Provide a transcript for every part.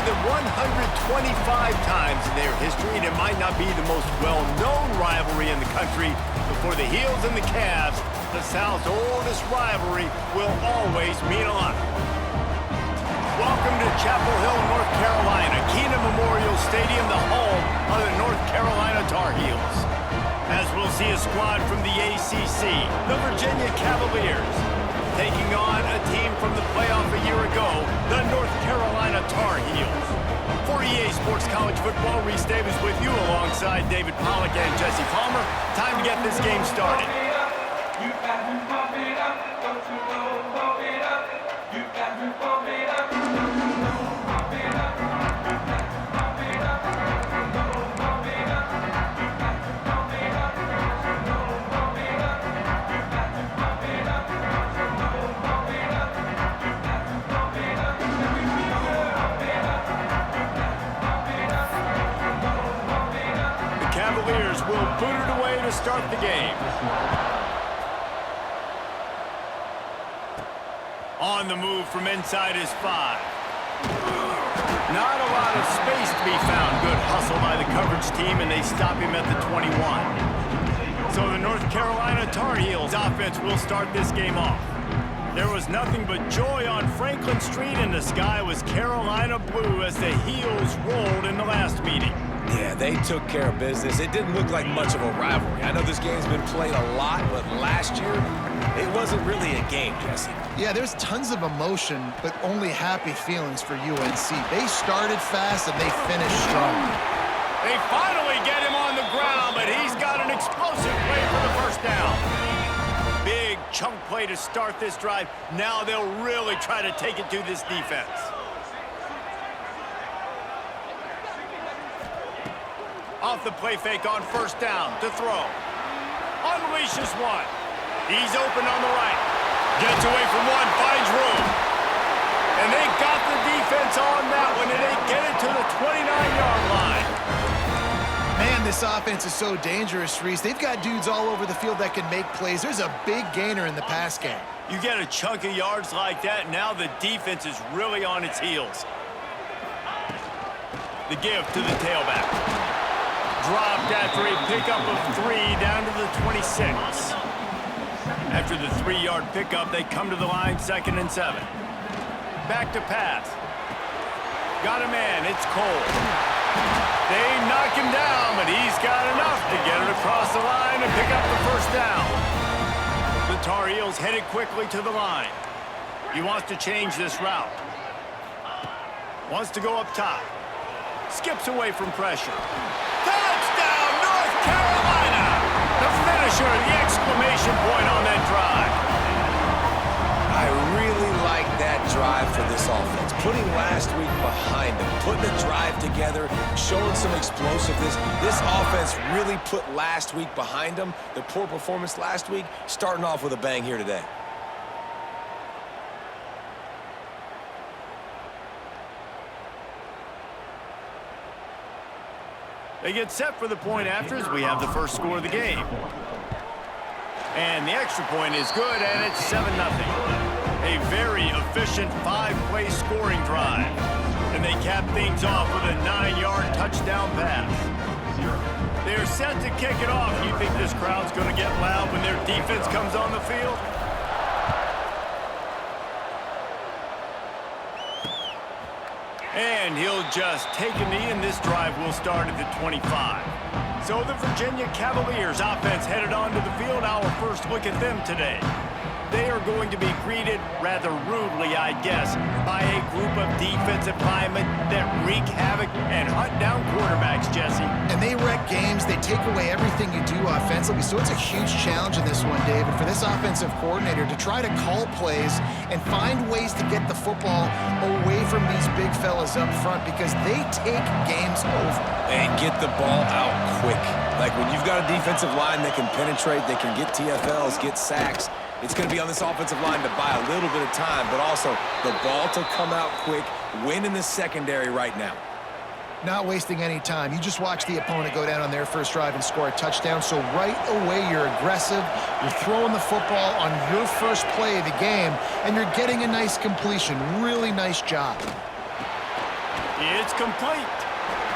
more than 125 times in their history, and it might not be the most well-known rivalry in the country, but for the Heels and the Cavs, the South's oldest rivalry will always mean a lot. Welcome to Chapel Hill, North Carolina, Keenan Memorial Stadium, the home of the North Carolina Tar Heels. As we'll see a squad from the ACC, the Virginia Cavaliers, taking on a team from the playoff a year ago, the North Carolina Tar Heels. For EA Sports College Football, Reese Davis with you alongside David Pollack and Jesse Palmer. Time to get this game started. Will put it away to start the game. On the move from inside his 5. Not a lot of space to be found. Good hustle by the coverage team, and they stop him at the 21. So the North Carolina Tar Heels offense will start this game off. There was nothing but joy on Franklin Street, and the sky was Carolina blue as the Heels rolled in the last meeting. Yeah, they took care of business. It didn't look like much of a rivalry. I know this game's been played a lot, but last year, it wasn't really a game, Jesse. Yeah, there's tons of emotion, but only happy feelings for UNC. They started fast and they finished strong. They finally get him on the ground, but he's got an explosive play for the first down. Big chunk play to start this drive. Now they'll really try to take it to this defense. Off the play fake on first down to throw. Unleashes one. He's open on the right. Gets away from one, finds room. And they got the defense on that one, and they get it to the 29-yard line. Man, this offense is so dangerous, Reese. They've got dudes all over the field that can make plays. There's a big gainer in the pass game. You get a chunk of yards like that, now the defense is really on its heels. The give to the tailback. Dropped after a pickup of 3 down to the 26. After the 3-yard pickup, they come to the line 2nd and 7. Back to pass. Got a man, it's Cole. They knock him down, but he's got enough to get it across the line and pick up the first down. The Tar Heels headed quickly to the line. He wants to change this route. Wants to go up top. Skips away from pressure. Touchdown, North Carolina! The finisher, the exclamation point on that drive. I really like that drive for this offense. Putting last week behind them, putting the drive together, showing some explosiveness. This offense really put last week behind them. The poor performance last week, starting off with a bang here today. They get set for the point after as we have the first score of the game. And the extra point is good, and it's 7-0. A very efficient 5-play scoring drive. And they cap things off with a 9-yard touchdown pass. They're set to kick it off. You think this crowd's going to get loud when their defense comes on the field? And he'll just take a knee, and this drive will start at the 25. So the Virginia Cavaliers offense headed onto the field. Our first look at them today. They are going to be greeted rather rudely, I guess, by a group of defensive linemen that wreak havoc and hunt down quarterbacks, Jesse. And they wreck games. They take away everything you do offensively. So it's a huge challenge in this one, David, for this offensive coordinator to try to call plays and find ways to get the football away from these big fellas up front because they take games over. And get the ball out quick. Like when you've got a defensive line that can penetrate, they can get TFLs, get sacks. It's going to be on this offensive line to buy a little bit of time, but also the ball to come out quick, win in the secondary right now. Not wasting any time. You just watch the opponent go down on their first drive and score a touchdown. So right away, you're aggressive. You're throwing the football on your first play of the game, and you're getting a nice completion. Really nice job. It's complete.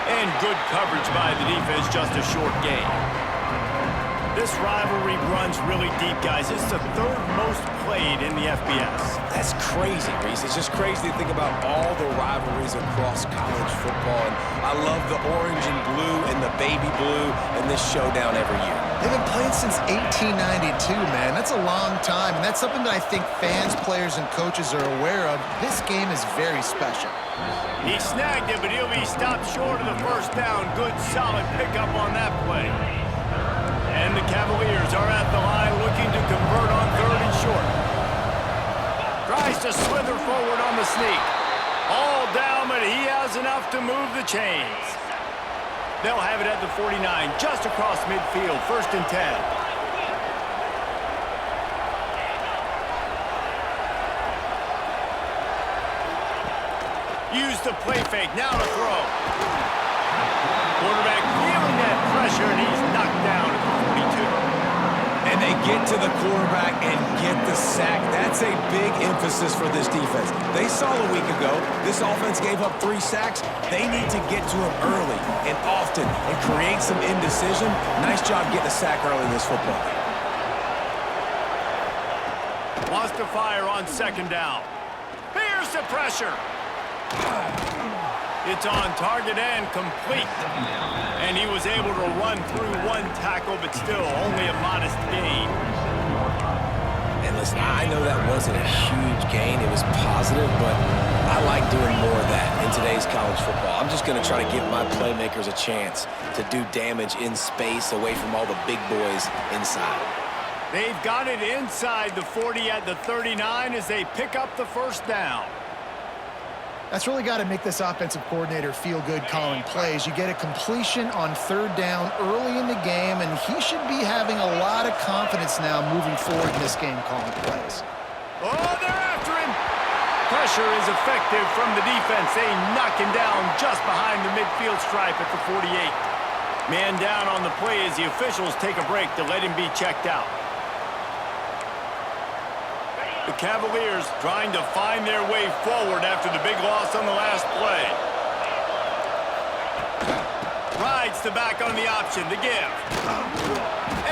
And good coverage by the defense, just a short gain. This rivalry runs really deep, guys. It's the third most played in the FBS. That's crazy, Reese. It's just crazy to think about all the rivalries across college football. And I love the orange and blue and the baby blue and this showdown every year. They've been playing since 1892, man. That's a long time, and that's something that I think fans, players, and coaches are aware of. This game is very special. He snagged it, but he'll be stopped short of the first down. Good, solid pickup on that play. And the Cavaliers are at the line looking to convert on 3rd and short. Tries to slither forward on the sneak. All down, but he has enough to move the chains. They'll have it at the 49, just across midfield, 1st and 10. Use the play fake, now to throw. Quarterback feeling that pressure, and he's knocked down at the 42. And they get to the quarterback and get the sack. That's a big emphasis for this defense. They saw a week ago, this offense gave up 3 sacks. They need to get to him early and often and create some indecision. Nice job getting a sack early in this football game. Wants to fire on 2nd down. Here's the pressure. It's on target and complete. And he was able to run through 1 tackle, but still only a modest gain. And listen, I know that wasn't a huge gain. It was positive, but I like doing more of that in today's college football. I'm just going to try to give my playmakers a chance to do damage in space away from all the big boys inside. They've got it inside the 40 at the 39 as they pick up the 1st down. That's really got to make this offensive coordinator feel good calling plays. You get a completion on 3rd down early in the game, and he should be having a lot of confidence now moving forward in this game calling plays. Oh, they're after him. Pressure is effective from the defense. They knock him down just behind the midfield stripe at the 48. Man down on the play as the officials take a break to let him be checked out. The Cavaliers trying to find their way forward after the big loss on the last play. Rides the back on the option, the give.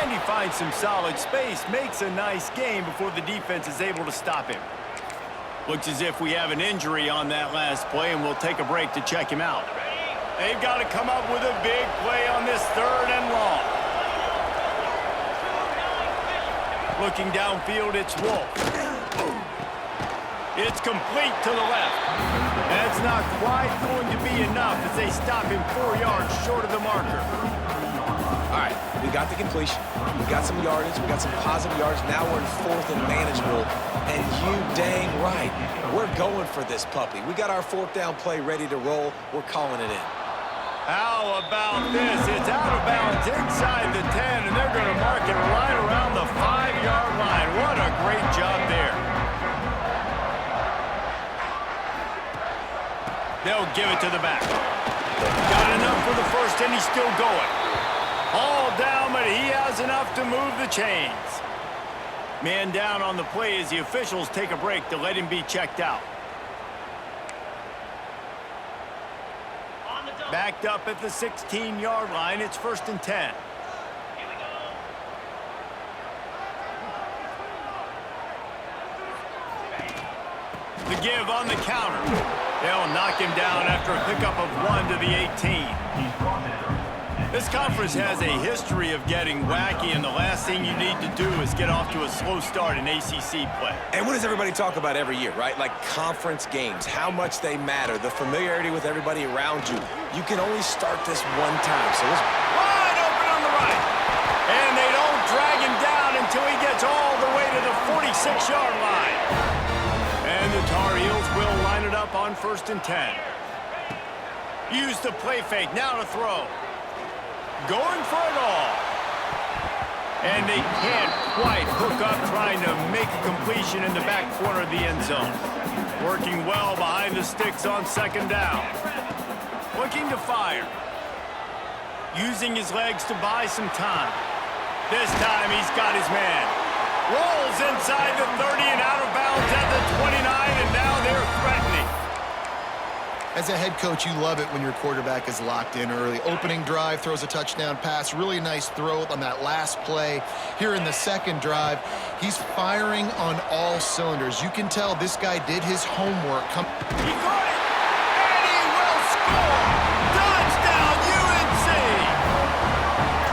And he finds some solid space, makes a nice gain before the defense is able to stop him. Looks as if we have an injury on that last play, and we'll take a break to check him out. They've got to come up with a big play on this 3rd and long. Looking downfield, it's Wolf. It's complete to the left. That's not quite going to be enough as they stop him 4 yards short of the marker. All right, we got the completion. We got some yardage. We got some positive yards. Now we're in 4th and manageable. And you dang right, we're going for this puppy. We got our 4th down play ready to roll. We're calling it in. How about this? It's out of bounds inside the 10, and they're going to mark it right around the 5-yard line. What a great job there. They'll give it to the back. Got enough for the 1st, and he's still going. All down, but he has enough to move the chains. Man down on the play as the officials take a break to let him be checked out. Backed up at the 16-yard line. It's 1st and 10. The give on the counter. They'll knock him down after a pickup of 1 to the 18. This conference has a history of getting wacky, and the last thing you need to do is get off to a slow start in ACC play. And what does everybody talk about every year, right? Like conference games, how much they matter, the familiarity with everybody around you. You can only start this one time. So it's wide open on the right. And they don't drag him down until he gets all the way to the 46-yard line. And the Tar Heels will line it up on 1st and 10. Use the play fake, now to throw. Going for it all. And they can't quite hook up trying to make a completion in the back corner of the end zone. Working well behind the sticks on 2nd down. Looking to fire. Using his legs to buy some time. This time he's got his man. Rolls inside the 30 and out of bounds at the 29, and now they're threatening. As a head coach, you love it when your quarterback is locked in early. Opening drive, throws a touchdown pass, really nice throw on that last play. Here in the second drive, he's firing on all cylinders. You can tell this guy did his homework. He caught it, and he will score! Touchdown, UNC!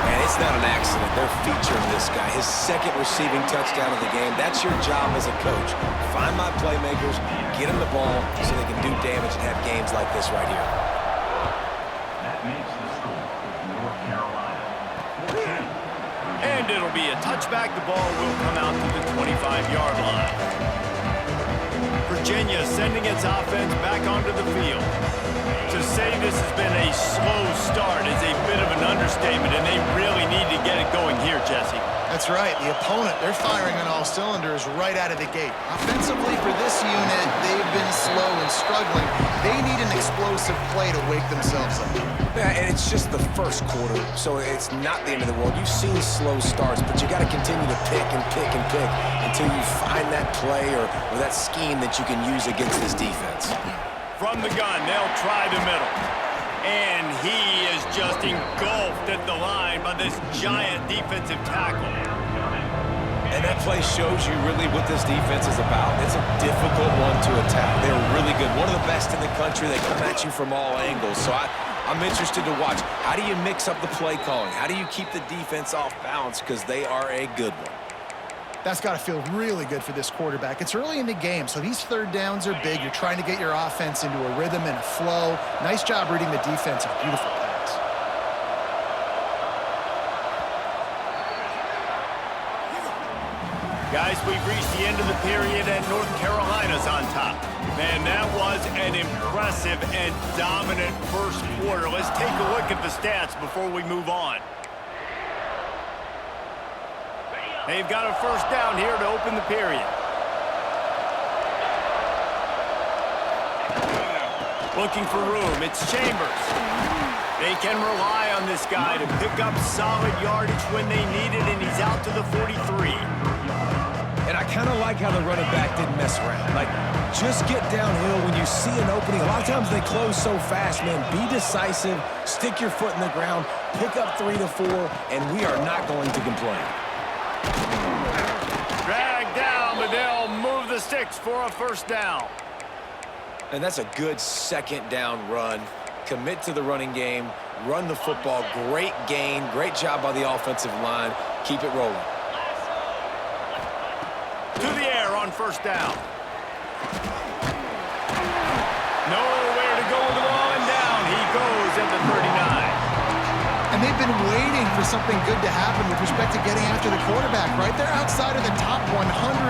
And it's not an accident. They're featuring this guy. His second receiving touchdown of the game. That's your job as a coach. Find my playmakers, get them the ball so they can do damage and have games like this right here. That makes the score North Carolina 14. And it'll be a touchback. The ball will come out to the 25-yard line. Virginia sending its offense back onto the field. To say this has been a slow start is a bit of an understatement, and they really need to get it going here, Jesse. That's right. The opponent, they're firing on all cylinders right out of the gate. Offensively, for this unit, they've been slow and struggling. They need an explosive play to wake themselves up. Yeah, and it's just the first quarter, so it's not the end of the world. You've seen slow starts, but you got to continue to pick and pick and pick until you find that play or that scheme that you can use against this defense. From the gun, they'll try the middle. And he is just engulfed at the line by this giant defensive tackle. And that play shows you really what this defense is about. It's a difficult one to attack. They're really good. One of the best in the country. They come at you from all angles. So I'm interested to watch. How do you mix up the play calling? How do you keep the defense off balance? Because they are a good one. That's got to feel really good for this quarterback. It's early in the game, so these third downs are big. You're trying to get your offense into a rhythm and a flow. Nice job reading the defense. A beautiful pass. Guys, we've reached the end of the period, and North Carolina's on top. Man, that was an impressive and dominant first quarter. Let's take a look at the stats before we move on. They've got a first down here to open the period. Looking for room, it's Chambers. They can rely on this guy to pick up solid yardage when they need it, and he's out to the 43. And I kind of like how the running back didn't mess around. Like, just get downhill when you see an opening. A lot of times they close so fast, man. Be decisive, stick your foot in the ground, pick up 3 to 4, and we are not going to complain. Dragged down, but they'll move the sticks for a first down. And that's a good second down run. Commit to the running game, run the football. Great gain, great job by the offensive line. Keep it rolling. To the air on first down. Nowhere to go with the ball, and down he goes at the 39. And they've been waiting for something good to happen with respect to getting after the quarterback, right? They're outside of the top 100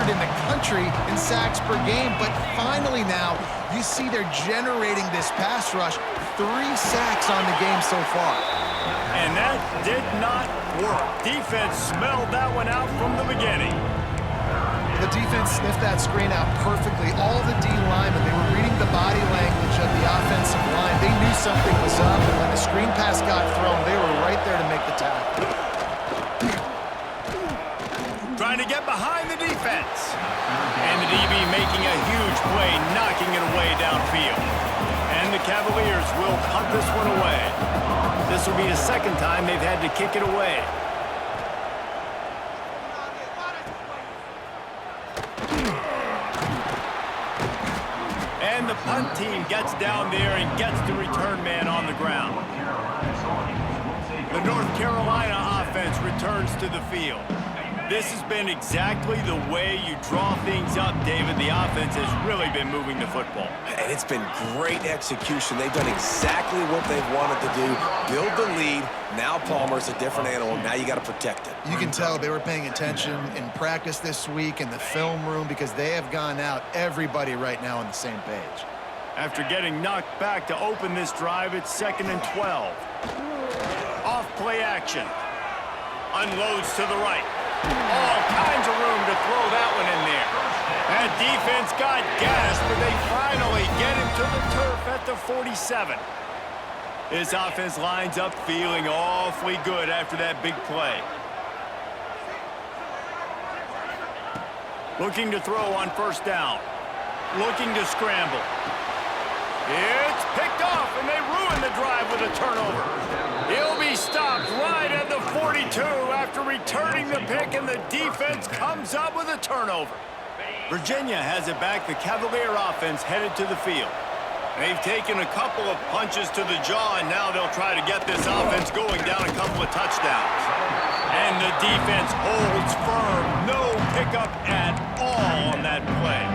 in the country in sacks per game, but finally now you see they're generating this pass rush. 3 sacks on the game so far. And that did not work. Defense smelled that one out from the beginning. The defense sniffed that screen out perfectly. All the D linemen, they were reading the body language of the offensive line. They knew something was up, and when the screen pass got thrown, they were right there to make the tackle. Trying to get behind the defense. And the DB making a huge play, knocking it away downfield. And the Cavaliers will punt this one away. This will be the second time they've had to kick it away. And the punt team gets down there and gets the return man on the ground. The North Carolina offense returns to the field. This has been exactly the way you draw things up, David. The offense has really been moving the football. And it's been great execution. They've done exactly what they've wanted to do. Build the lead. Now Palmer's a different animal. Now you got to protect it. You can tell they were paying attention in practice this week in the film room because they have gone out, everybody right now on the same page. After getting knocked back to open this drive, it's 2nd and 12. Off play action. Unloads to the right. All kinds of room to throw that one in there. That defense got gas, but they finally get him to the turf at the 47. This offense lines up feeling awfully good after that big play. Looking to throw on first down. Looking to scramble. It's picked off, and they ruin the drive with a turnover. He'll be stopped right at the 42 after returning the pick, and the defense comes up with a turnover. Virginia has it back. The Cavalier offense headed to the field. They've taken a couple of punches to the jaw, and now they'll try to get this offense going down a couple of touchdowns. And the defense holds firm. No pickup at all on that play.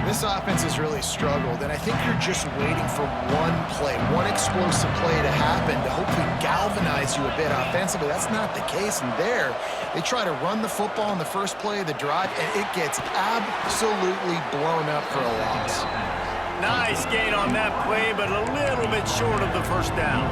This offense has really struggled, and I think you're just waiting for one play, one explosive play to happen to hopefully galvanize you a bit offensively. That's not the case, and there, they try to run the football in the first play of the drive, and it gets absolutely blown up for a loss. Nice gain on that play, but a little bit short of the first down.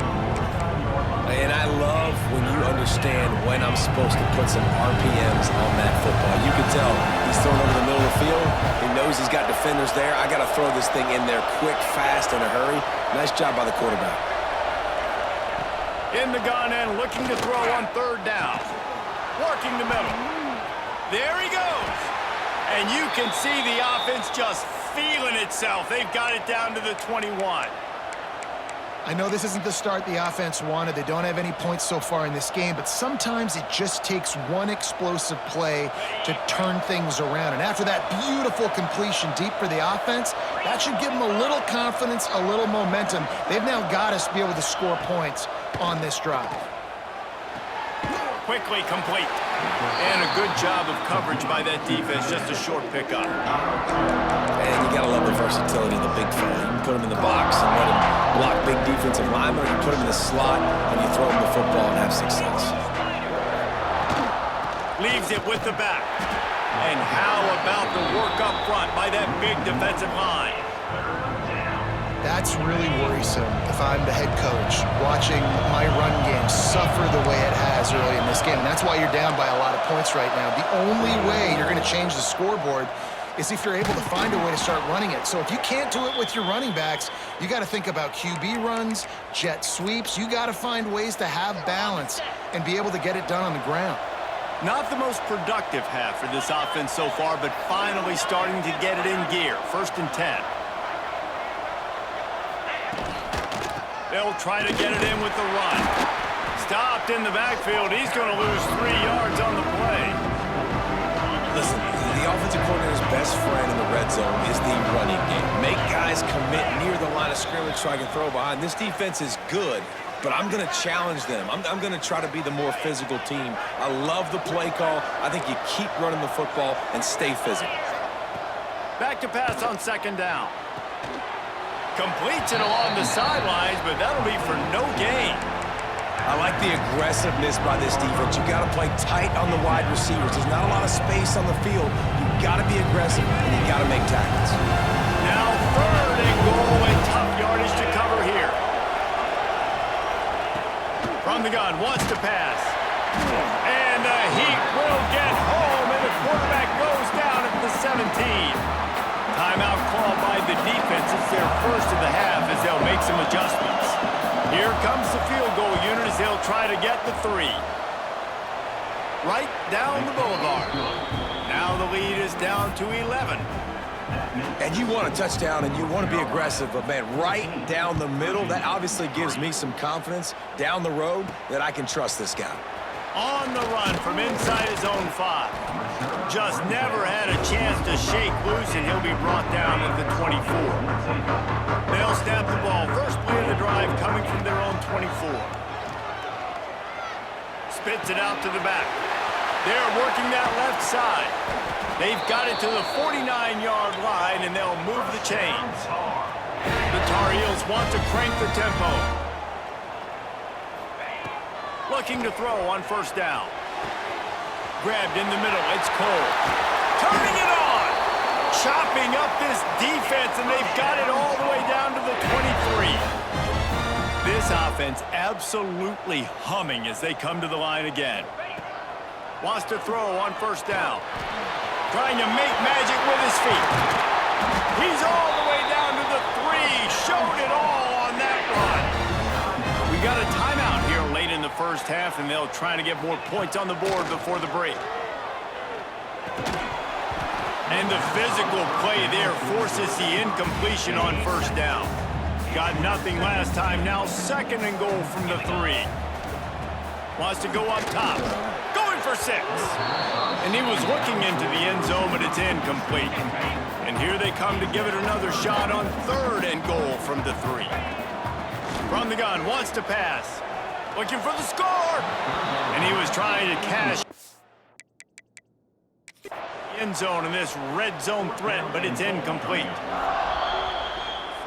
And I love when you understand when I'm supposed to put some RPMs on that football. You can tell he's throwing over the middle of the field. He knows he's got defenders there. I got to throw this thing in there quick, fast, in a hurry. Nice job by the quarterback. In the gun and looking to throw on third down. Working the middle. There he goes. And you can see the offense just feeling itself. They've got it down to the 21. I know this isn't the start the offense wanted. They don't have any points so far in this game, but sometimes it just takes one explosive play to turn things around. And after that beautiful completion deep for the offense, that should give them a little confidence, a little momentum. They've now got us to be able to score points on this drive. Quickly complete. And a good job of coverage by that defense. Just a short pickup. And you got to love the versatility of the big fella. You can put him in the box and let him block big defensive linemen, or you put him in the slot and you throw him the football and have success. Leaves it with the back. And how about the work up front by that big defensive line? That's really worrisome if I'm the head coach watching my run game suffer the way it has early in this game. And that's why you're down by a lot of points right now. The only way you're going to change the scoreboard is if you're able to find a way to start running it. So if you can't do it with your running backs, you got to think about QB runs, jet sweeps. You got to find ways to have balance and be able to get it done on the ground. Not the most productive half for this offense so far, but finally starting to get it in gear. 1st and 10. They'll try to get it in with the run. Stopped in the backfield. He's going to lose 3 yards on the play. Listen, the offensive coordinator's best friend in the red zone is the running game. Make guys commit near the line of scrimmage so I can throw behind. This defense is good, but I'm going to challenge them. I'm going to try to be the more physical team. I love the play call. I think you keep running the football and stay physical. Back to pass on 2nd down. Completes it along the sidelines, but that'll be for no gain. I like the aggressiveness by this defense. You got to play tight on the wide receivers. There's not a lot of space on the field. You got to be aggressive, and you got to make tackles. Now 3rd and goal, and tough yardage to cover here. From the gun, wants to pass. And the heat will get home, and the quarterback goes down at the 17. Timeout called by the defense. It's their first of the half as they'll make some adjustments. Here comes the field goal unit as they'll try to get the 3. Right down the boulevard. Now the lead is down to 11. And you want a touchdown and you want to be aggressive, but man, right down the middle, that obviously gives me some confidence down the road that I can trust this guy. On the run from inside his own 5. Just never had a chance to shake loose, and he'll be brought down at the 24. They'll snap the ball. First play of the drive coming from their own 24. Spits it out to the back. They're working that left side. They've got it to the 49-yard line, and they'll move the chains. The Tar Heels want to crank the tempo. Looking to throw on 1st down. Grabbed in the middle. It's Cole. Turning it on. Chopping up this defense, and they've got it all the way down to the 23. This offense absolutely humming as they come to the line again. Wants to throw on 1st down. Trying to make magic with his feet. He's all the way down to the 3. Showed it all on that run. We got a timeout here late in the first half, and they'll try to get more points on the board before the break. And the physical play there forces the incompletion on first down. Got nothing last time, now 2nd and goal from the 3. Wants to go up top. Going for 6. And he was looking into the end zone, but it's incomplete. And here they come to give it another shot on 3rd and goal from the 3. From the gun, wants to pass. Looking for the score. And he was trying to cash end zone in this red zone threat, but it's incomplete.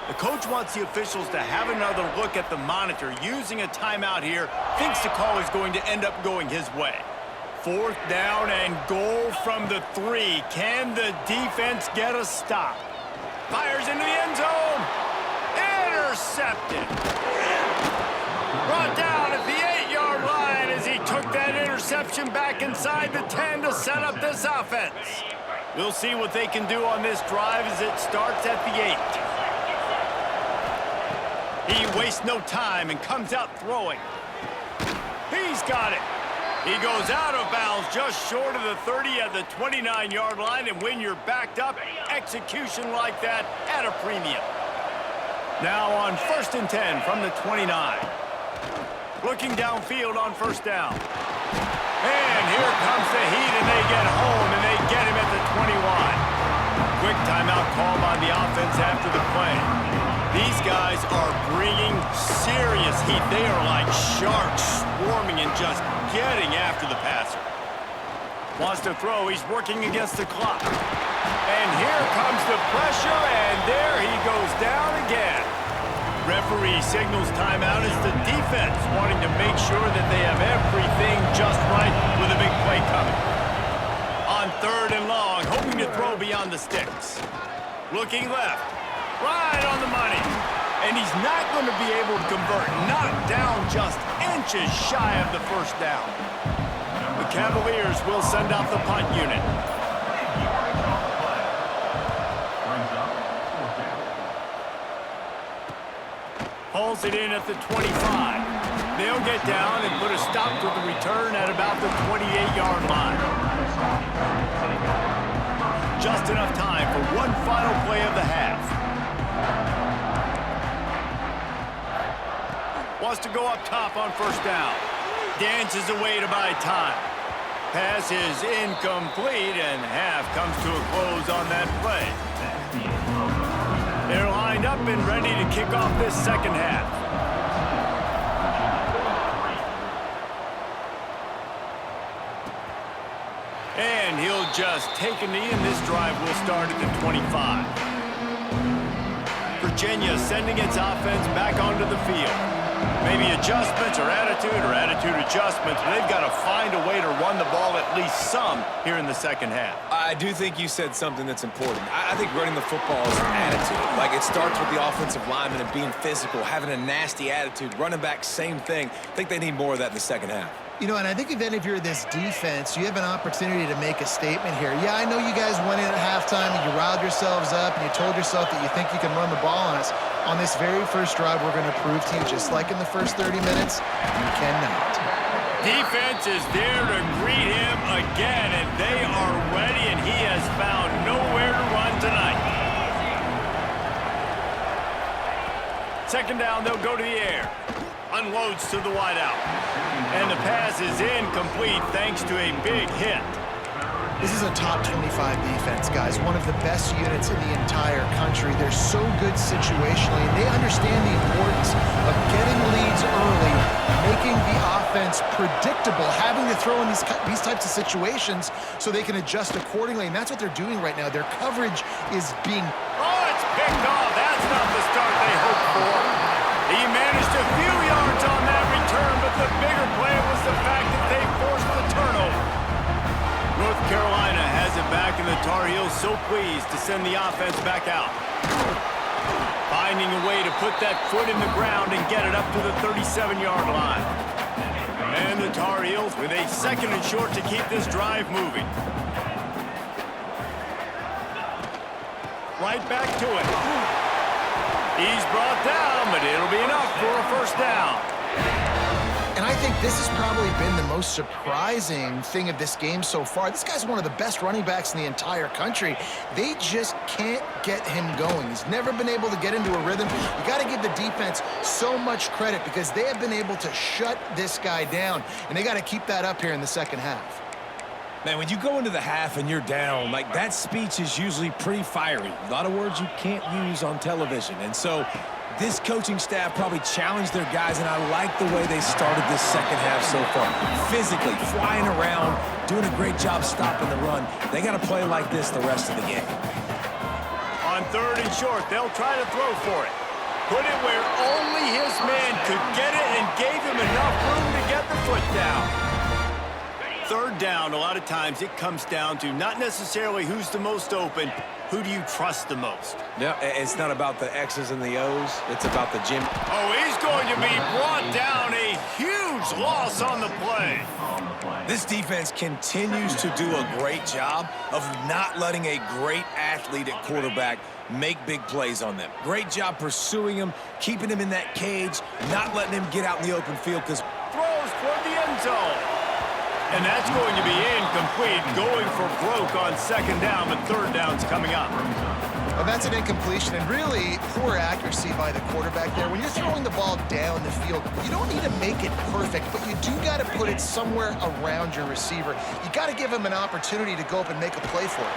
The coach wants the officials to have another look at the monitor using a timeout here. Thinks the call is going to end up going his way. 4th down and goal from the 3. Can the defense get a stop? Fires into the end zone. Intercepted. Brought down at the 8-yard line as he took that interception back inside the 10 to set up this offense. We'll see what they can do on this drive as it starts at the 8. He wastes no time and comes out throwing. He's got it. He goes out of bounds just short of the 30 at the 29-yard line, and when you're backed up, execution like that at a premium. Now on 1st and 10 from the 29. Looking downfield on 1st down. And here comes the heat, and they get home, and they get him at the 21. Quick timeout call by the offense after the play. These guys are bringing serious heat. They are like sharks swarming and just getting after the passer. Wants to throw. He's working against the clock. And here comes the pressure, and there he goes down again. Referee signals timeout as the defense wanting to make sure that they have everything just right with a big play coming. On 3rd and long, hoping to throw beyond the sticks. Looking left, right on the money. And he's not going to be able to convert. Knocked down just inches shy of the 1st down. The Cavaliers will send out the punt unit. Pulls it in at the 25. They'll get down and put a stop to the return at about the 28-yard line. Just enough time for one final play of the half. Wants to go up top on 1st down. Dances away to buy time. Pass is incomplete, and half comes to a close on that play. They're lined up and ready to kick off this 2nd half. And he'll just take a knee, and this drive will start at the 25. Virginia sending its offense back onto the field. Maybe adjustments or attitude adjustments. They've got to find a way to run the ball at least some here in the 2nd half. I do think you said something that's important. I think running the football is an attitude. Like, it starts with the offensive lineman and being physical, having a nasty attitude. Running back, same thing. I think they need more of that in the 2nd half. You know, and I think if you're this defense, you have an opportunity to make a statement here. Yeah, I know you guys went in at halftime and you riled yourselves up and you told yourself that you think you can run the ball on us. On this very first drive, we're going to prove to you, just like in the first 30 minutes, you cannot. Defense is there to greet him again, and they are ready, and he has found nowhere to run tonight. 2nd down, they'll go to the air. Unloads to the wideout. And the pass is incomplete thanks to a big hit. This is a top 25 defense, guys. One of the best units in the entire country. They're so good situationally, and they understand the importance of getting leads early, making the offense predictable, having to throw in these types of situations so they can adjust accordingly, and that's what they're doing right now. Their coverage is being... Oh, it's picked off. That's not the start they hoped for. He managed a few yards on that return, but the bigger play was the fact that they forced the turnover. North Carolina has it back, and the Tar Heels so pleased to send the offense back out. Finding a way to put that foot in the ground and get it up to the 37-yard line. And the Tar Heels with a 2nd and short to keep this drive moving. Right back to it. He's brought down, but it'll be enough for a 1st down. And I think this has probably been the most surprising thing of this game so far. This guy's one of the best running backs in the entire country. They just can't get him going. He's never been able to get into a rhythm. You got to give the defense so much credit because they have been able to shut this guy down, and they got to keep that up here in the second half. Man, when you go into the half and you're down, like, that speech is usually pretty fiery. A lot of words you can't use on television. And so this coaching staff probably challenged their guys, and I like the way they started this second half so far. Physically, flying around, doing a great job stopping the run. They got to play like this the rest of the game. On 3rd and short, they'll try to throw for it. Put it where only his man could get it and gave him enough room to get the foot down. 3rd down, a lot of times it comes down to not necessarily who's the most open, who do you trust the most? Yeah, it's not about the X's and the O's. It's about the gym. Oh, he's going to be brought down. A huge loss on the play. This defense continues to do a great job of not letting a great athlete at quarterback make big plays on them. Great job pursuing him, keeping him in that cage, not letting him get out in the open field because throws toward the end zone. And that's going to be incomplete, going for broke on 2nd down, but 3rd down's coming up. And that's an incompletion, and really poor accuracy by the quarterback there. When you're throwing the ball down the field, you don't need to make it perfect, but you do got to put it somewhere around your receiver. You got to give him an opportunity to go up and make a play for it.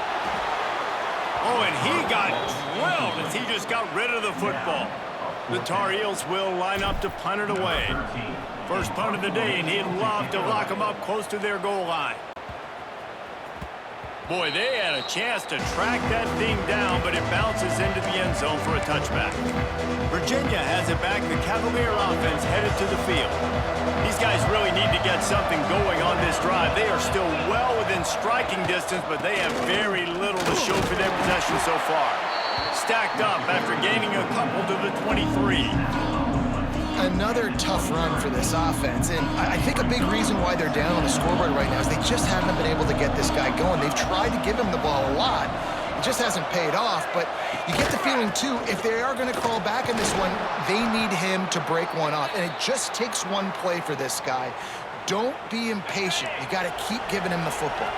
Oh, and he got drilled as he just got rid of the football. The Tar Heels will line up to punt it away. First punt of the day, and he'd love to lock them up close to their goal line. Boy, they had a chance to track that thing down, but it bounces into the end zone for a touchback. Virginia has it back. The Cavalier offense headed to the field. These guys really need to get something going on this drive. They are still well within striking distance, but they have very little to show for their possession so far. Stacked up after gaining a couple to the 23. Another tough run for this offense, and I think a big reason why they're down on the scoreboard right now is they just haven't been able to get this guy going. They've tried to give him the ball a lot. It just hasn't paid off, but you get the feeling, too, if they are going to crawl back in this one, they need him to break one off, and it just takes one play for this guy. Don't be impatient. You got to keep giving him the football.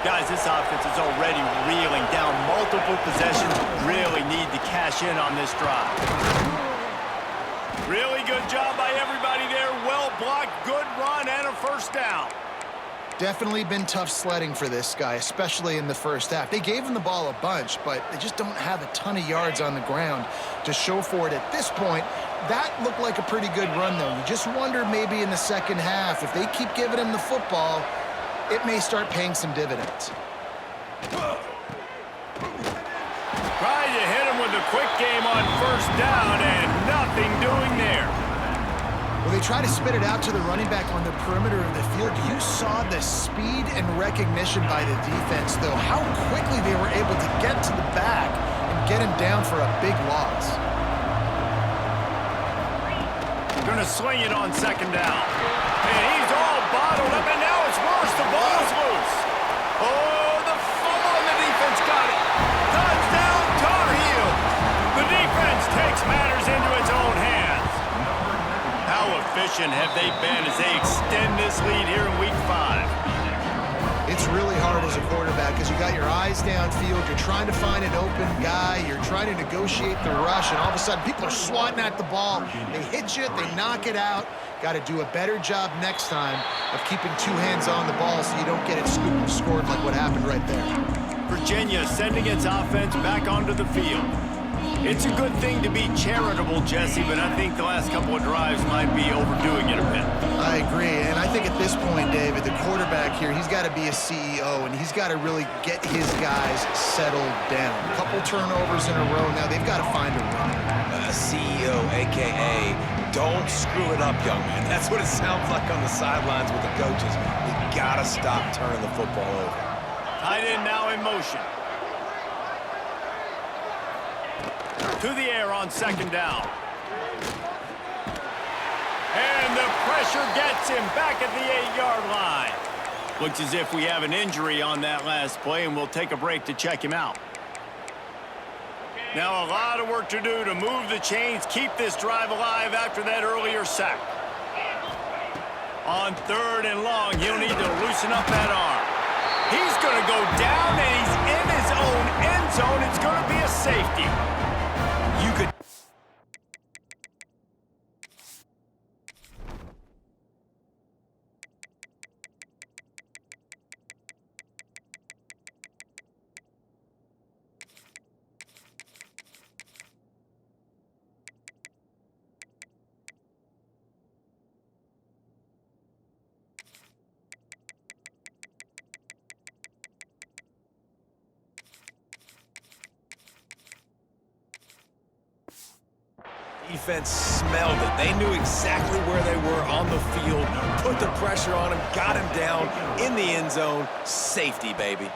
Guys, this offense is already reeling down multiple possessions. Really need to cash in on this drive. Really good job by everybody there. Well blocked, good run, and a 1st down. Definitely been tough sledding for this guy, especially in the first half. They gave him the ball a bunch, but they just don't have a ton of yards on the ground to show for it at this point. That looked like a pretty good run, though. You just wonder maybe in the second half, if they keep giving him the football, it may start paying some dividends. Tried to hit him with a quick game on 1st down, and nothing doing there. Well, they try to spit it out to the running back on the perimeter of the field. You saw the speed and recognition by the defense, though, how quickly they were able to get to the back and get him down for a big loss. Gonna sling it on 2nd down. And he's all bottled up, and now it's worse. The ball's loose. Oh, the fumble, and the defense got it. Touchdown, Tar Heel. The defense takes matters into its own hands. How efficient have they been as they extend this lead here in Week 5? It's really hard as a quarterback because you got your eyes downfield, you're trying to find an open guy, you're trying to negotiate the rush, and all of a sudden people are swatting at the ball. They hit you, they knock it out. Got to do a better job next time of keeping 2 hands on the ball so you don't get it scooped and scored like what happened right there. Virginia sending its offense back onto the field. It's a good thing to be charitable, Jesse, but I think the last couple of drives might be overdoing it a bit. I agree, and I think at this point, David, the quarterback here, he's got to be a CEO, and he's got to really get his guys settled down. A couple turnovers in a row now. They've got to find a rhythm. A CEO, a.k.a. don't screw it up, young man. That's what it sounds like on the sidelines with the coaches. You got to stop turning the football over. Tight end now in motion. To the air on 2nd down. And the pressure gets him back at the 8-yard line. Looks as if we have an injury on that last play, and we'll take a break to check him out. Now a lot of work to do to move the chains, keep this drive alive after that earlier sack. On 3rd and long, he'll need to loosen up that arm. He's going to go down, and he's in his own end zone. It's going to be a safety. You could... Defense smelled it. They knew exactly where they were on the field, put the pressure on him, got him down in the end zone. Safety, baby.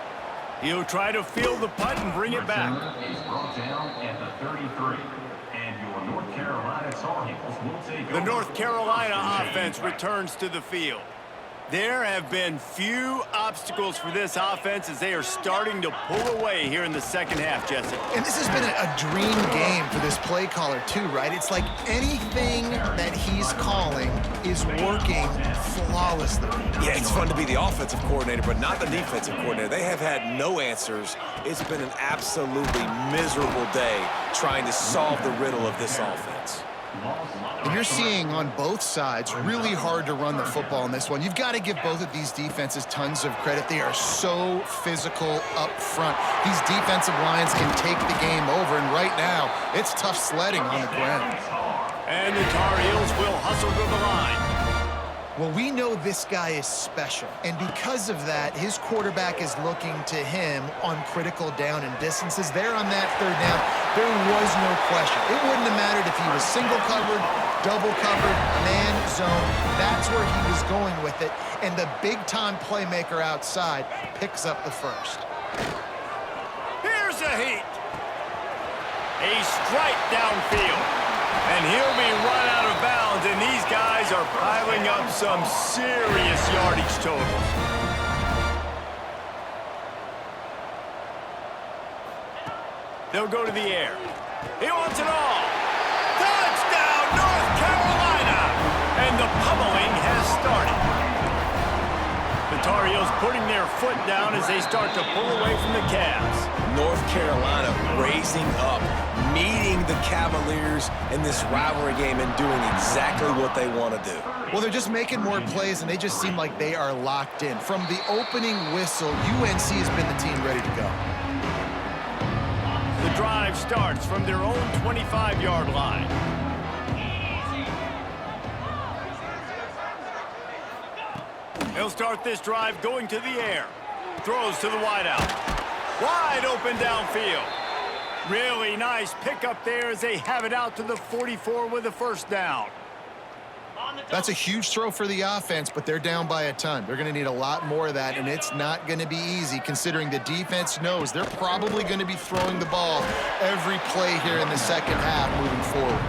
He'll try to field the punt and bring it back. Is brought down at the 33. And your North Carolina Tar Heels will take The North Carolina offense returns to the field. There have been few obstacles for this offense as they are starting to pull away here in the second half, Jesse. And this has been a dream game for this play caller too, right? It's like anything that he's calling is working flawlessly. Yeah, it's fun to be the offensive coordinator, but not the defensive coordinator. They have had no answers. It's been an absolutely miserable day trying to solve the riddle of this offense. And you're seeing on both sides really hard to run the football in this one. You've got to give both of these defenses tons of credit. They are so physical up front. These defensive lines can take the game over, and right now, it's tough sledding on the ground. And the Tar Heels will hustle to the line. Well, we know this guy is special, and because of that, his quarterback is looking to him on critical down and distances. There on that 3rd down, there was no question. It wouldn't have mattered if he was single covered, double covered, man zone. That's where he was going with it, and the big-time playmaker outside picks up the first. Here's a heat. A strike downfield. And he'll be run out of bounds, and these guys are piling up some serious yardage totals. They'll go to the air. He wants it all. Touchdown, North Carolina! And the pummeling has started. The Tar Heels putting their foot down as they start to pull away from the Cavs. North Carolina raising up, meeting the Cavaliers in this rivalry game and doing exactly what they want to do. Well, they're just making more plays, and they just seem like they are locked in. From the opening whistle, UNC has been the team ready to go. The drive starts from their own 25-yard line. He'll start this drive going to the air. Throws to the wideout. Wide open downfield. Really nice pickup there as they have it out to the 44 with a first down. That's a huge throw for the offense, but they're down by a ton. They're going to need a lot more of that, and it's not going to be easy considering the defense knows they're probably going to be throwing the ball every play here in the second half moving forward.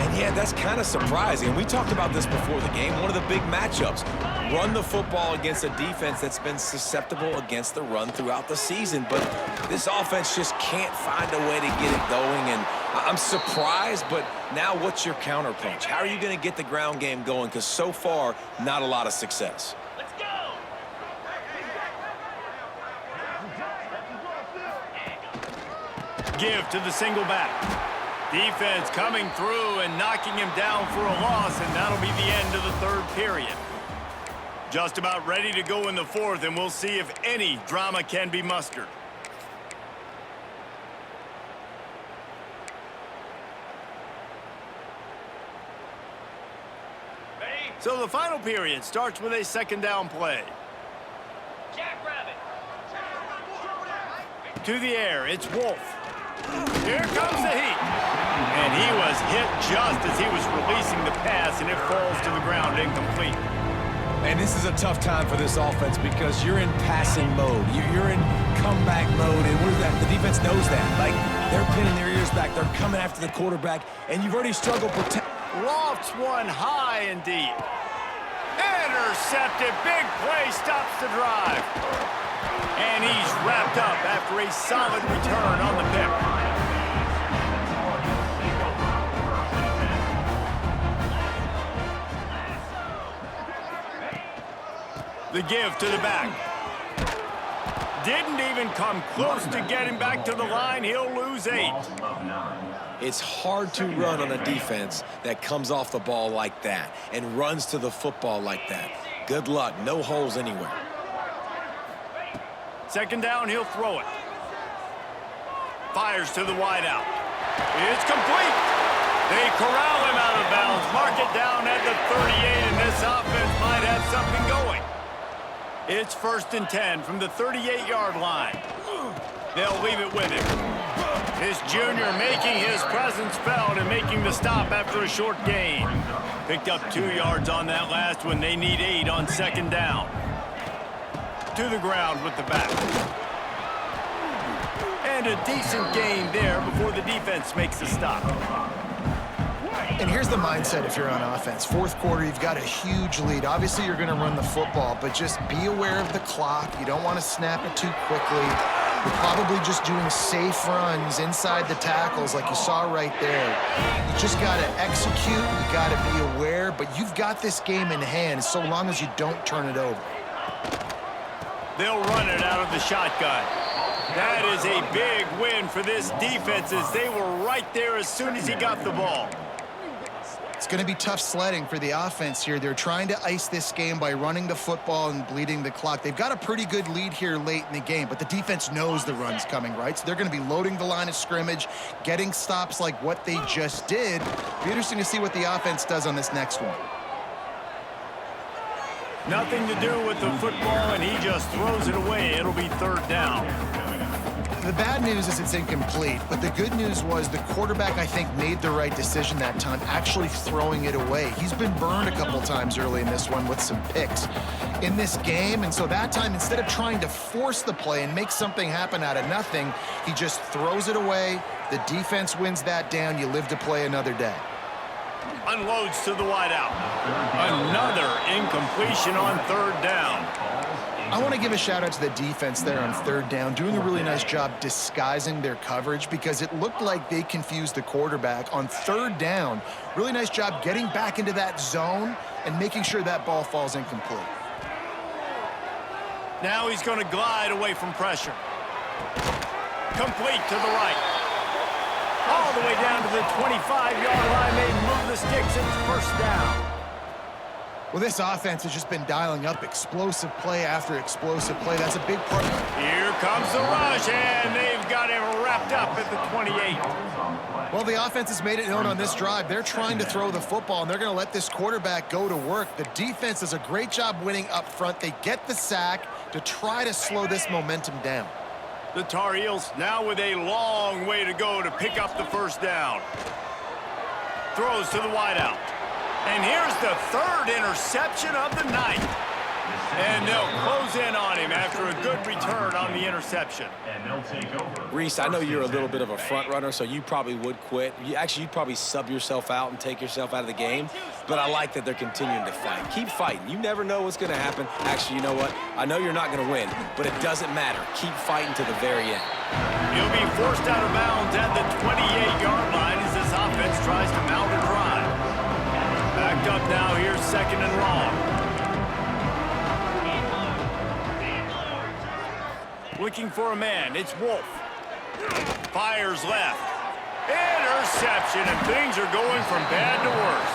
And yeah, that's kind of surprising. We talked about this before the game. One of the big matchups. Run the football against a defense that's been susceptible against the run throughout the season. But this offense just can't find a way to get it going. And I'm surprised, but now what's your counterpunch? How are you going to get the ground game going? Because so far, not a lot of success. Let's go! Give to the single back. Defense coming through and knocking him down for a loss, and that'll be the end of the 3rd period. Just about ready to go in the 4th, and we'll see if any drama can be mustered. So the final period starts with a 2nd down play. Jackrabbit. To the air, it's Wolf. Here comes the heat. And he was hit just as he was releasing the pass, and it falls to the ground incomplete. And this is a tough time for this offense because you're in passing mode. You're in comeback mode, and what is that? The defense knows that. Like, they're pinning their ears back. They're coming after the quarterback, and you've already struggled protect. Lofts one high and deep. Intercepted. Big play stops the drive. And he's wrapped up after a solid return on the pick. The give to the back. Didn't even come close to getting back to the line. He'll lose 8. It's hard to run on a defense that comes off the ball like that and runs to the football like that. Good luck. No holes anywhere. Second down, he'll throw it. Fires to the wideout. It's complete. They corral him out of bounds. Mark it down at the 38, and this offense might have something going. It's 1st and 10 from the 38-yard line. They'll leave it with him. This junior making his presence felt and making the stop after a short gain. Picked up 2 yards on that last one. They need 8 on 2nd down. To the ground with the back. And a decent gain there before the defense makes the stop. And here's the mindset if you're on offense. 4th quarter, you've got a huge lead. Obviously, you're going to run the football, but just be aware of the clock. You don't want to snap it too quickly. You're probably just doing safe runs inside the tackles like you saw right there. You just got to execute. You got to be aware, but you've got this game in hand so long as you don't turn it over. They'll run it out of the shotgun. That is a big win for this defense as they were right there as soon as he got the ball. It's going to be tough sledding for the offense here. They're trying to ice this game by running the football and bleeding the clock. They've got a pretty good lead here late in the game, but the defense knows the run's coming, right? So they're going to be loading the line of scrimmage, getting stops like what they just did. It'll be interesting to see what the offense does on this next one. Nothing to do with the football, and he just throws it away. It'll be 3rd down. The bad news is it's incomplete, but the good news was the quarterback, I think, made the right decision that time, actually throwing it away. He's been burned a couple times early in this one with some picks in this game, and so that time, instead of trying to force the play and make something happen out of nothing, he just throws it away. The defense wins that down. You live to play another day. Unloads to the wideout. Another incompletion on 3rd down. I want to give a shout out to the defense there on 3rd down, doing a really nice job disguising their coverage because it looked like they confused the quarterback on 3rd down. Really nice job getting back into that zone and making sure that ball falls incomplete. Now he's going to glide away from pressure. Complete to the right. All the way down to the 25-yard line. They move the sticks. It's 1st down. Well, this offense has just been dialing up explosive play after explosive play. That's a big part. Here comes the rush, and they've got him wrapped up at the 28. Well, the offense has made it known on this drive. They're trying to throw the football, and they're going to let this quarterback go to work. The defense does a great job winning up front. They get the sack to try to slow this momentum down. The Tar Heels now with a long way to go to pick up the 1st down. Throws to the wideout. And here's the 3rd interception of the night. And they'll close in on him after a good return on the interception. And they'll take over. Reese, I know you're a little bit of a front runner, so you probably would quit. You'd probably sub yourself out and take yourself out of the game. But I like that they're continuing to fight. Keep fighting. You never know what's going to happen. Actually, you know what? I know you're not going to win, but it doesn't matter. Keep fighting to the very end. He'll be forced out of bounds at the 28-yard line as this offense tries to mount a drive. Backed up now. Here's 2nd and long. Looking for a man. It's Wolf. Fires left. Interception, and things are going from bad to worse.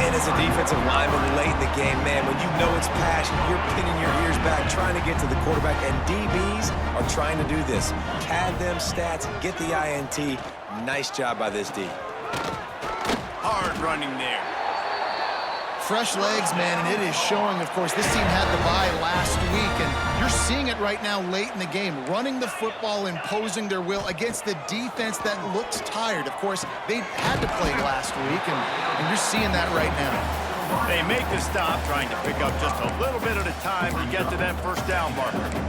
And as a defensive lineman late in the game, man, when you know it's passion, you're pinning your ears back, trying to get to the quarterback, and DBs are trying to do this. Pad them stats, get the INT. Nice job by this D. Hard running there. Fresh legs, man, and it is showing. Of course, this team had the bye last week, and you're seeing it right now late in the game, running the football, imposing their will against the defense that looks tired. Of course, they had to play last week, and you're seeing that right now. They make the stop, trying to pick up just a little bit at a time to get to that 1st down marker.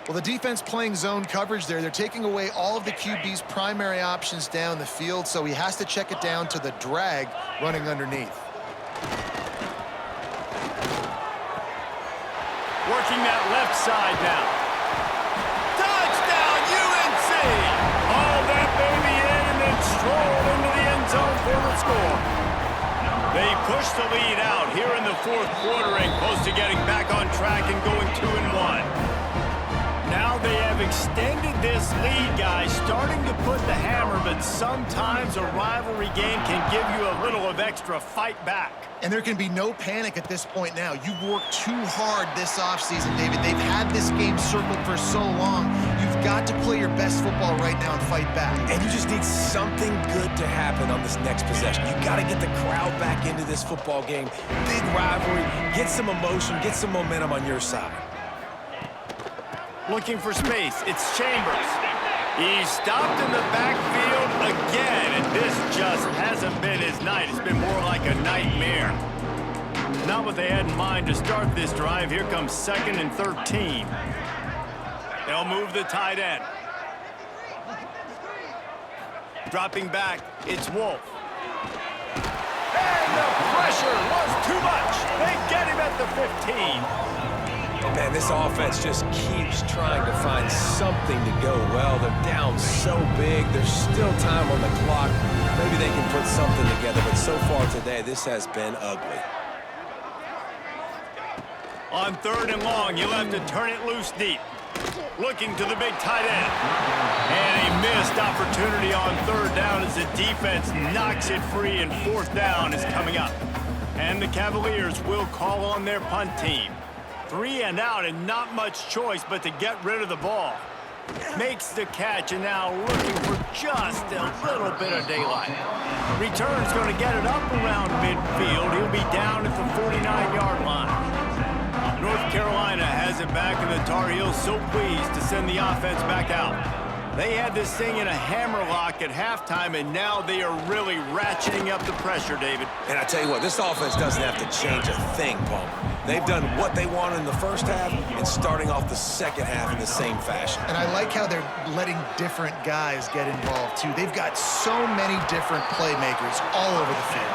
Well, the defense playing zone coverage there. They're taking away all of the QB's primary options down the field, so he has to check it down to the drag running underneath. Working that left side now. Touchdown, UNC! Hauled that baby in and then strolled into the end zone for the score. They push the lead out here in the 4th quarter and close to getting back. lead, guys, starting to put the hammer, but sometimes a rivalry game can give you a little of extra fight back. And there can be no panic at this point now. You've worked too hard this offseason, David. They've had this game circled for so long. You've got to play your best football right now and fight back. And you just need something good to happen on this next possession. You got to get the crowd back into this football game. Big rivalry. Get some emotion. Get some momentum on your side. Looking for space. It's Chambers. He's stopped in the backfield again, and this just hasn't been his night. It's been more like a nightmare. Not what they had in mind to start this drive. Here comes 2nd and 13. They'll move the tight end. Dropping back, it's Wolf. And the pressure was too much. They get him at the 15. Man, this offense just keeps trying to find something to go well. They're down so big. There's still time on the clock. Maybe they can put something together, but so far today, this has been ugly. On 3rd and long, you'll have to turn it loose deep. Looking to the big tight end. And a missed opportunity on 3rd down as the defense knocks it free, and 4th down is coming up. And the Cavaliers will call on their punt team. 3 and out, and not much choice but to get rid of the ball. Makes the catch, and now looking for just a little bit of daylight. Return's going to get it up around midfield. He'll be down at the 49-yard line. North Carolina has it back, and the Tar Heels so pleased to send the offense back out. They had this thing in a hammerlock at halftime, and now they are really ratcheting up the pressure, David. And I tell you what, this offense doesn't have to change a thing, Palmer. They've done what they wanted in the first half and starting off the second half in the same fashion. And I like how they're letting different guys get involved, too. They've got so many different playmakers all over the field.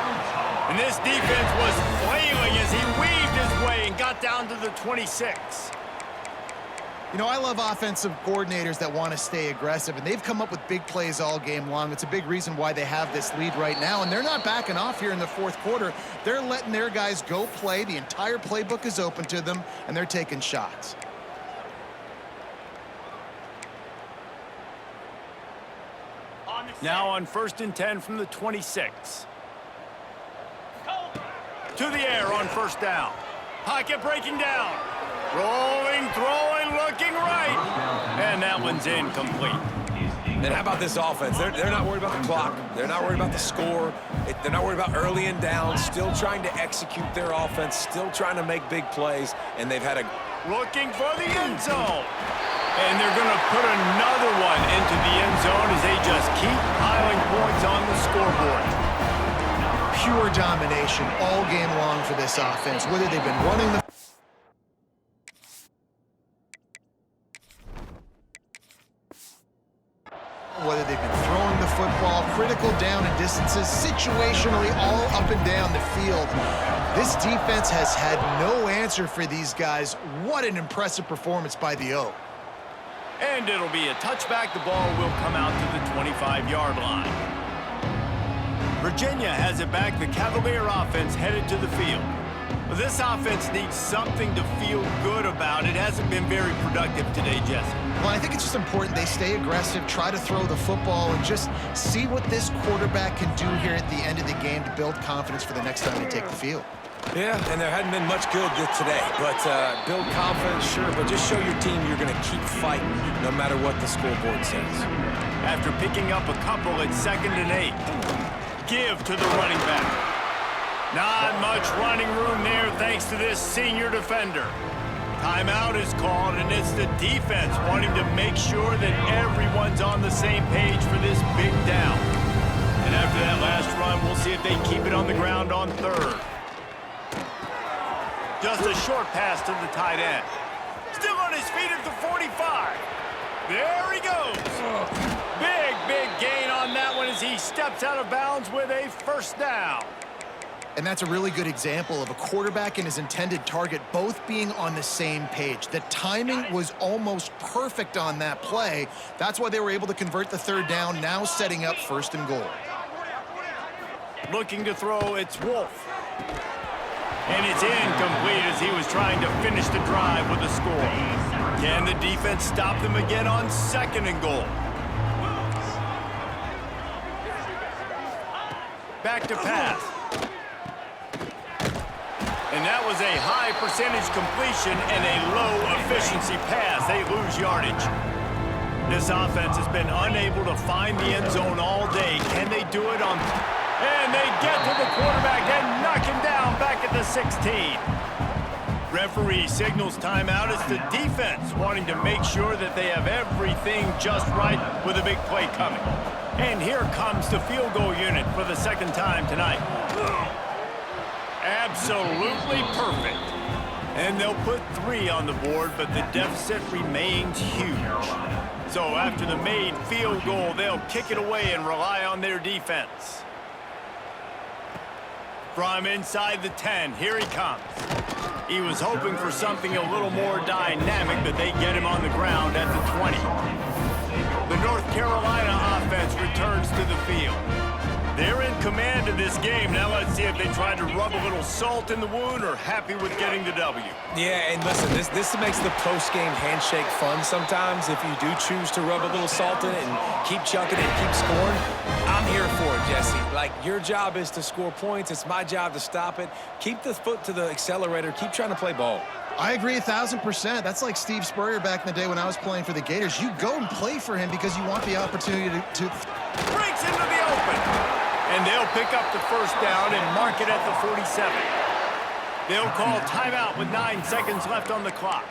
And this defense was flailing as he weaved his way and got down to the 26. You know, I love offensive coordinators that want to stay aggressive, and they've come up with big plays all game long. It's a big reason why they have this lead right now, and they're not backing off here in the 4th quarter. They're letting their guys go play. The entire playbook is open to them, and they're taking shots. Now on 1st and 10 from the 26. To the air on 1st down. Pocket breaking down. Rolling, throwing, looking right. And that one's incomplete. And how about this offense? They're not worried about the clock. They're not worried about the score. They're not worried about early and down. Still trying to execute their offense. Still trying to make big plays. And they've had a... Looking for the end zone. And they're going to put another one into the end zone as they just keep piling points on the scoreboard. Pure domination all game long for this offense. Whether they've been running the... whether they've been throwing the football, critical down and distances, situationally all up and down the field. This defense has had no answer for these guys. What an impressive performance by the O. And it'll be a touchback. The ball will come out to the 25-yard line. Virginia has it back. The Cavalier offense headed to the field. This offense needs something to feel good about. It hasn't been very productive today, Jesse. Well, I think it's just important they stay aggressive, try to throw the football, and just see what this quarterback can do here at the end of the game to build confidence for the next time they take the field. Yeah, and there hadn't been much good today. But build confidence, sure, but just show your team you're going to keep fighting no matter what the scoreboard says. After picking up a couple at 2nd and 8. Give to the running back. Not much running room there thanks to this senior defender. Timeout is called, and it's the defense wanting to make sure that everyone's on the same page for this big down. And after that last run, we'll see if they keep it on the ground on 3rd. Just a short pass to the tight end. Still on his feet at the 45. There he goes. Big gain on that one as he steps out of bounds with a 1st down. And that's a really good example of a quarterback and his intended target both being on the same page. The timing was almost perfect on that play. That's why they were able to convert the 3rd down, now setting up 1st and goal. Looking to throw, it's Wolf. And it's incomplete as he was trying to finish the drive with a score. Can the defense stop them again on 2nd and goal? Back to pass. And that was a high percentage completion and a low efficiency pass. They lose yardage. This offense has been unable to find the end zone all day. Can they do it on... And they get to the quarterback and knock him down back at the 16. Referee signals timeout. It's the defense wanting to make sure that they have everything just right with a big play coming. And here comes the field goal unit for the 2nd time tonight. Absolutely perfect. And they'll put 3 on the board, but the deficit remains huge. So after the made field goal, they'll kick it away and rely on their defense. From inside the 10, here he comes. He was hoping for something a little more dynamic, but they get him on the ground at the 20. The North Carolina offense returns to the field. They're in command of this game. Now let's see if they try to rub a little salt in the wound or happy with getting the W. Yeah, and listen, this makes the post-game handshake fun sometimes if you do choose to rub a little salt in it and keep chucking it and keep scoring. I'm here for it, Jesse. Like, your job is to score points. It's my job to stop it. Keep the foot to the accelerator. Keep trying to play ball. I agree 1,000%. That's like Steve Spurrier back in the day when I was playing for the Gators. You go and play for him because you want the opportunity to... Breaks into the open. And they'll pick up the 1st down and mark it at the 47. They'll call timeout with 9 seconds left on the clock.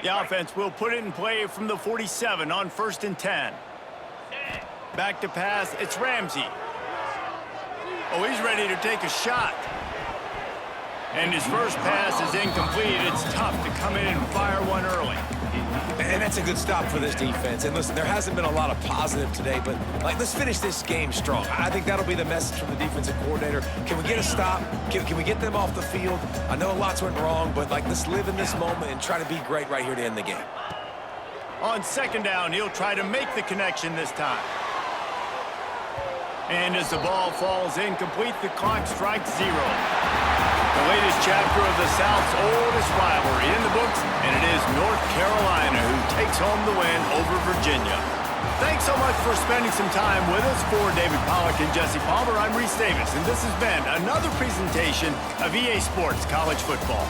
The offense will put it in play from the 47 on 1st and 10. Back to pass, it's Ramsey. Oh, he's ready to take a shot. And his first pass is incomplete. It's tough to come in and fire one early. And that's a good stop for this defense. And listen, there hasn't been a lot of positive today, but like, let's finish this game strong. I think that'll be the message from the defensive coordinator. Can we get a stop? Can we get them off the field? I know lots went wrong, but like, let's live in this moment and try to be great right here to end the game. On 2nd down, he'll try to make the connection this time. And as the ball falls incomplete, the clock strikes 0. The latest chapter of the South's oldest rivalry in the books, and it is North Carolina who takes home the win over Virginia. Thanks so much for spending some time with us. For David Pollack and Jesse Palmer, I'm Reese Davis, and this has been another presentation of EA Sports College Football.